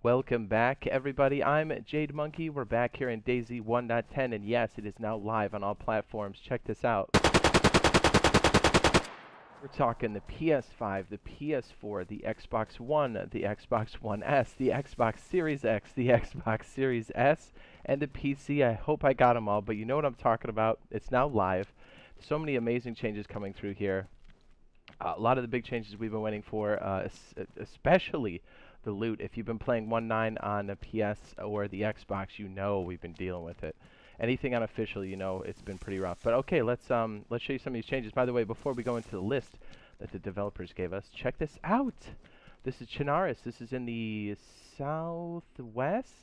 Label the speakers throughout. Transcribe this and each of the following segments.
Speaker 1: Welcome back, everybody. I'm Jade Monkey. We're back here in DayZ 1.10, and yes, it is now live on all platforms. Check this out. We're talking the PS5, the PS4, the Xbox One, the Xbox One S, the Xbox Series X, the Xbox Series S, and the PC. I hope I got them all, but you know what I'm talking about. It's now live. So many amazing changes coming through here. A lot of the big changes we've been waiting for, especially the loot. If you've been playing 1.9 on the PS or the Xbox, you know we've been dealing with it. Anything unofficial, you know it's been pretty rough. But okay, let's show you some of these changes. By the way, before we go into the list that the developers gave us, check this out. This is Chernarus. This is in the southwest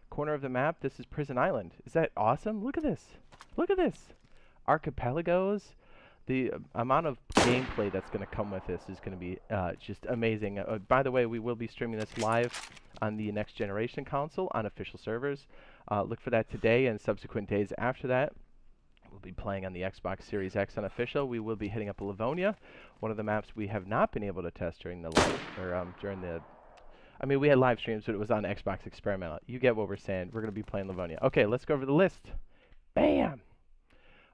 Speaker 1: corner of the map. This is Prison Island. Is that awesome? Look at this. Look at this. Archipelagos. The amount of gameplay that's going to come with this is going to be just amazing. By the way, we will be streaming this live on the next generation console on official servers. Look for that today and subsequent days after that. We'll be playing on the Xbox Series X unofficial. We will be hitting up Livonia, one of the maps we have not been able to test during the I mean, we had live streams, but it was on Xbox Experimental. You get what we're saying. We're going to be playing Livonia. Okay, let's go over the list. Bam!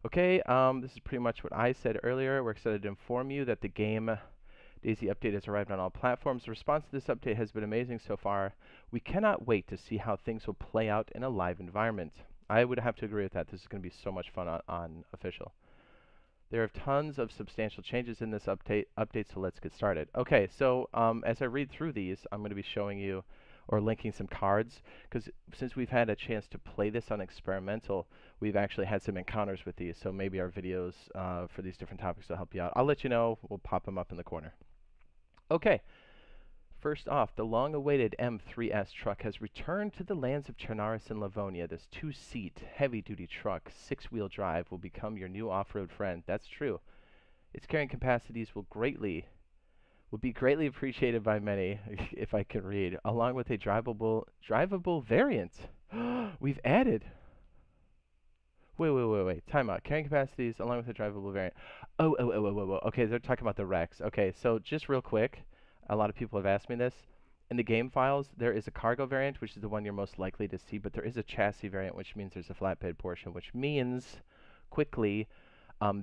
Speaker 1: Okay, this is pretty much what I said earlier. We're excited to inform you that the game DayZ update has arrived on all platforms. The response to this update has been amazing so far. We cannot wait to see how things will play out in a live environment. I would have to agree with that. This is going to be so much fun on official. There are tons of substantial changes in this update, so let's get started. Okay, so as I read through these, I'm going to be showing you or linking some cards, because since we've had a chance to play this on experimental, we've actually had some encounters with these, so maybe our videos for these different topics will help you out. I'll let you know. We'll pop them up in the corner. Okay, first off, the long-awaited M3S truck has returned to the lands of Chernarus and Livonia. This 2-seat, heavy-duty truck, 6-wheel drive, will become your new off-road friend. That's true. Its carrying capacities will be greatly appreciated by many, if I can read, along with a drivable variant. We've added. Wait. Time out. Carrying capacities along with a drivable variant. Oh. Okay, they're talking about the Rex. Okay, so just real quick, a lot of people have asked me this. In the game files, there is a cargo variant, which is the one you're most likely to see, but there is a chassis variant, which means there's a flatbed portion, which means, quickly,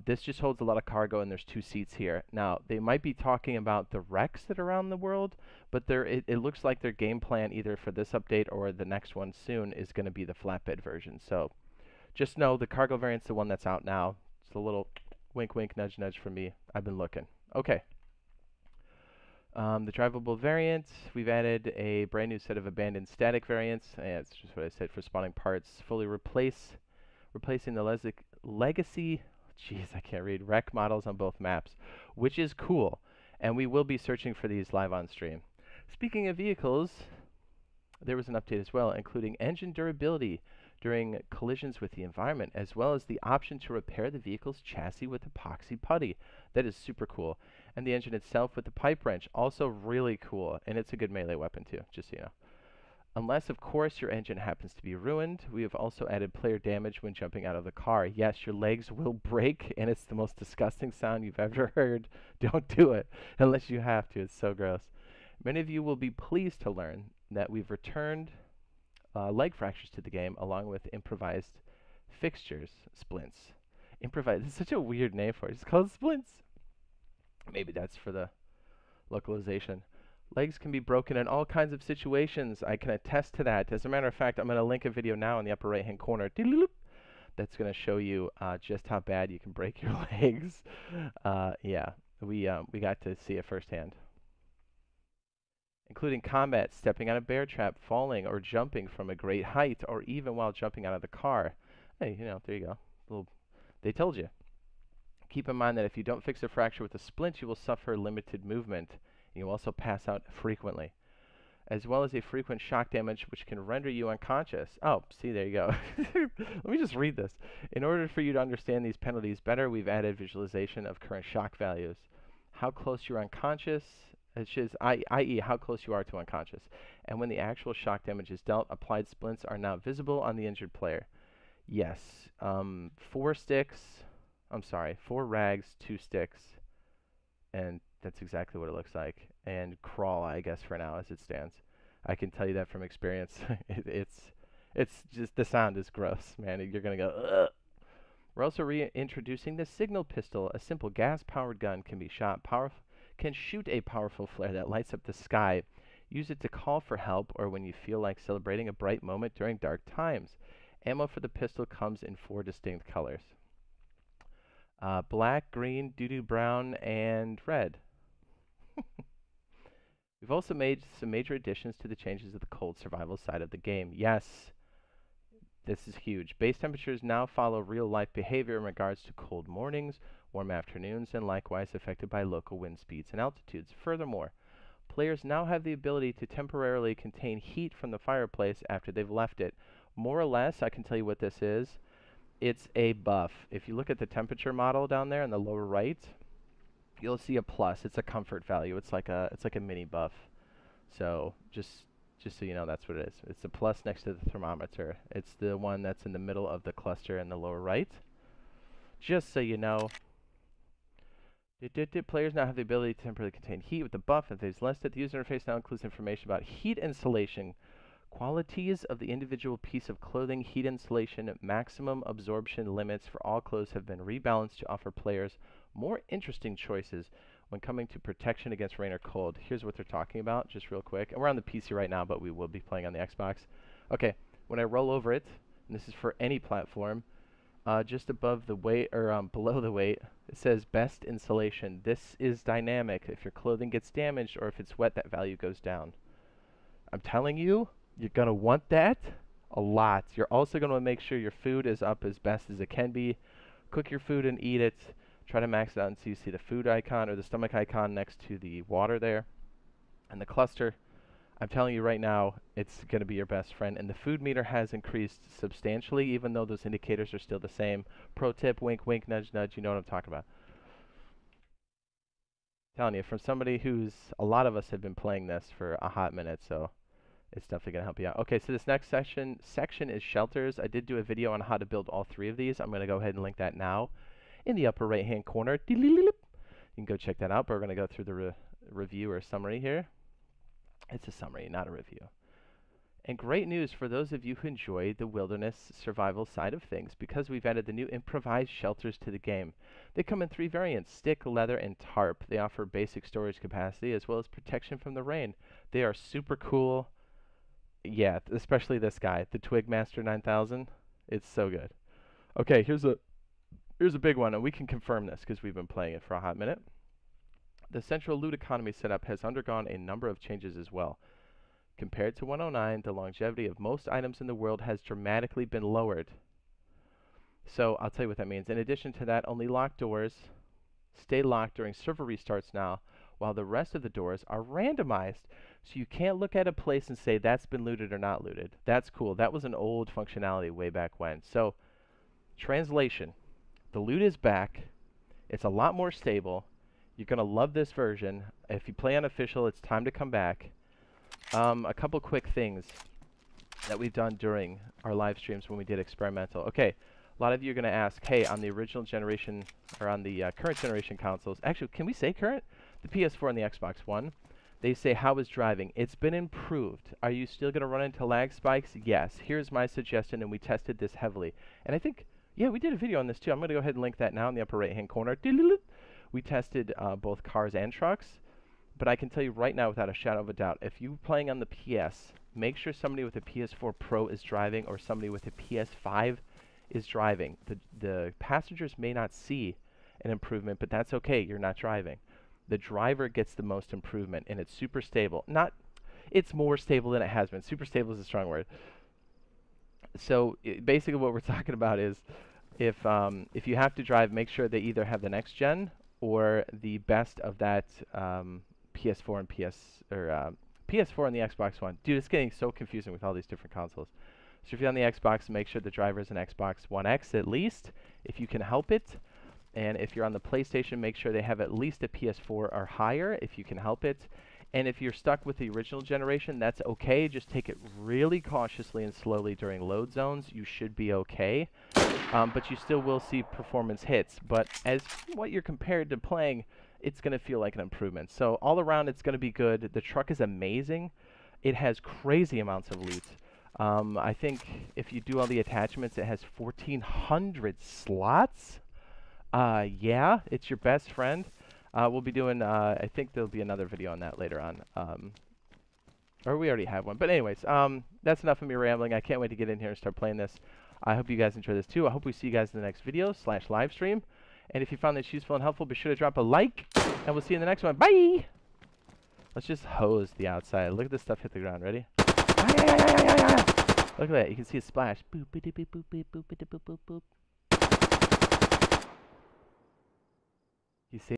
Speaker 1: this just holds a lot of cargo, and there's 2 seats here. Now, they might be talking about the wrecks that are around the world, but it looks like their game plan, either for this update or the next one soon, is going to be the flatbed version. So just know the cargo variant's the one that's out now. It's a little wink, nudge, nudge from me. I've been looking. Okay. The drivable variant, we've added a brand new set of abandoned static variants. Yeah, it's just what I said for spawning parts. Fully replacing the legacy. Jeez, I can't read. Wreck models on both maps, which is cool. And we will be searching for these live on stream. Speaking of vehicles, there was an update as well, including engine durability during collisions with the environment, as well as the option to repair the vehicle's chassis with epoxy putty. That is super cool. And the engine itself with the pipe wrench, also really cool. And it's a good melee weapon too, just so you know. Unless, of course, your engine happens to be ruined, we have also added player damage when jumping out of the car. Yes, your legs will break, and it's the most disgusting sound you've ever heard. Don't do it unless you have to. It's so gross. Many of you will be pleased to learn that we've returned leg fractures to the game, along with improvised fixtures, splints. Improvised, it's such a weird name for it. It's called splints. Maybe that's for the localization. Legs can be broken in all kinds of situations. I can attest to that. As a matter of fact, I'm going to link a video now in the upper right-hand corner that's going to show you just how bad you can break your legs. Yeah, we got to see it firsthand. Including combat, stepping on a bear trap, falling, or jumping from a great height, or even while jumping out of the car. Hey, there you go. They told you. Keep in mind that if you don't fix a fracture with a splint, you will suffer limited movement. You also pass out frequently, as well as a frequent shock damage, which can render you unconscious. Oh, see, there you go. Let me just read this. In order for you to understand these penalties better, we've added visualization of current shock values. How close you're unconscious, i.e. how close you are to unconscious. And when the actual shock damage is dealt, applied splints are now visible on the injured player. Yes, 4 rags, 2 sticks, and that's exactly what it looks like. and crawl, I guess, for now as it stands. I can tell you that from experience. It's just the sound is gross, man. You're gonna go. Ugh. We're also reintroducing the signal pistol. A simple gas-powered gun can shoot a powerful flare that lights up the sky. Use it to call for help or when you feel like celebrating a bright moment during dark times. Ammo for the pistol comes in 4 distinct colors: black, green, doo-doo brown, and red. We've also made some major additions to the changes of the cold survival side of the game. Yes, this is huge. Base temperatures now follow real-life behavior in regards to cold mornings, warm afternoons, and likewise affected by local wind speeds and altitudes. Furthermore, players now have the ability to temporarily contain heat from the fireplace after they've left it. More or less, I can tell you what this is. It's a buff. If you look at the temperature model down there in the lower right, you'll see a plus. It's a comfort value. It's like a mini buff. So just so you know, that's what it is. It's the plus next to the thermometer. It's the one that's in the middle of the cluster in the lower right. Just so you know. Players now have the ability to temporarily contain heat with the buff. If they've listed, the user interface now includes information about heat insulation, qualities of the individual piece of clothing, heat insulation, maximum absorption limits for all clothes have been rebalanced to offer players more interesting choices when coming to protection against rain or cold. Here's what they're talking about, just real quick. And we're on the PC right now, but we will be playing on the Xbox. Okay, when I roll over it, and this is for any platform, just above the weight, or below the weight, it says best insulation. This is dynamic. If your clothing gets damaged or if it's wet, that value goes down. I'm telling you, you're going to want that a lot. You're also going to make sure your food is up as best as it can be. Cook your food and eat it. Try to max it out until you see the food icon or the stomach icon next to the water there. And the cluster, I'm telling you right now, it's going to be your best friend. And the food meter has increased substantially, even though those indicators are still the same. Pro tip, wink, wink, nudge, nudge, you know what I'm talking about. I'm telling you, from somebody a lot of us have been playing this for a hot minute, so it's definitely going to help you out. Okay, so this next section is shelters. I did do a video on how to build all 3 of these. I'm going to go ahead and link that now in the upper right-hand corner. You can go check that out, but we're going to go through the review or summary here. It's a summary, not a review. And great news for those of you who enjoy the wilderness survival side of things, because we've added the new improvised shelters to the game. They come in 3 variants: stick, leather, and tarp. They offer basic storage capacity as well as protection from the rain. They are super cool. Yeah, especially this guy, the Twigmaster 9000. It's so good. Okay, here's a big one, and we can confirm this because we've been playing it for a hot minute. The central loot economy setup has undergone a number of changes as well. Compared to 109, the longevity of most items in the world has dramatically been lowered. So I'll tell you what that means. In addition to that, only locked doors stay locked during server restarts now, while the rest of the doors are randomized. So you can't look at a place and say that's been looted or not looted. That's cool. That was an old functionality way back when. So, translation. The loot is back. It's a lot more stable. You're going to love this version. If you play unofficial, it's time to come back. A couple quick things that we've done during our live streams when we did experimental. Okay, a lot of you are going to ask, hey, on the original generation, or on the current generation consoles, actually, can we say current? The PS4 and the Xbox One, they say, how is driving? It's been improved. Are you still going to run into lag spikes? Yes. Here's my suggestion, and we tested this heavily. And I think, yeah, we did a video on this too. I'm going to go ahead and link that now in the upper right-hand corner. We tested both cars and trucks. But I can tell you right now, without a shadow of a doubt, if you're playing on the PS, make sure somebody with a PS4 Pro is driving or somebody with a PS5 is driving. The passengers may not see an improvement, but that's okay. You're not driving. The driver gets the most improvement, and it's super stable. It's more stable than it has been. Super stable is a strong word. So basically what we're talking about is if you have to drive, make sure they either have the next gen or the best of that PS4 and PS4 and the Xbox One. Dude, it's getting so confusing with all these different consoles. So if you're on the Xbox, make sure the driver is an Xbox One X at least, if you can help it. And if you're on the PlayStation, make sure they have at least a PS4 or higher, if you can help it. And if you're stuck with the original generation, that's okay. Just take it really cautiously and slowly during load zones. You should be okay. But you still will see performance hits. But as what you're compared to playing it's going to feel like an improvement. So all around, it's going to be good. The truck is amazing. It has crazy amounts of loot. I think if you do all the attachments, it has 1,400 slots. Yeah, it's your best friend. We'll be doing, I think there'll be another video on that later on. Or we already have one. But anyways, that's enough of me rambling. I can't wait to get in here and start playing this. I hope you guys enjoy this too. I hope we see you guys in the next video / live stream. And if you found this useful and helpful, be sure to drop a like. And we'll see you in the next one. Bye! Let's just hose the outside. Look at this stuff hit the ground. Ready? Look at that. You can see a splash. Boop, boop, boop, boop, boop, boop, boop, boop, boop, boop. You see?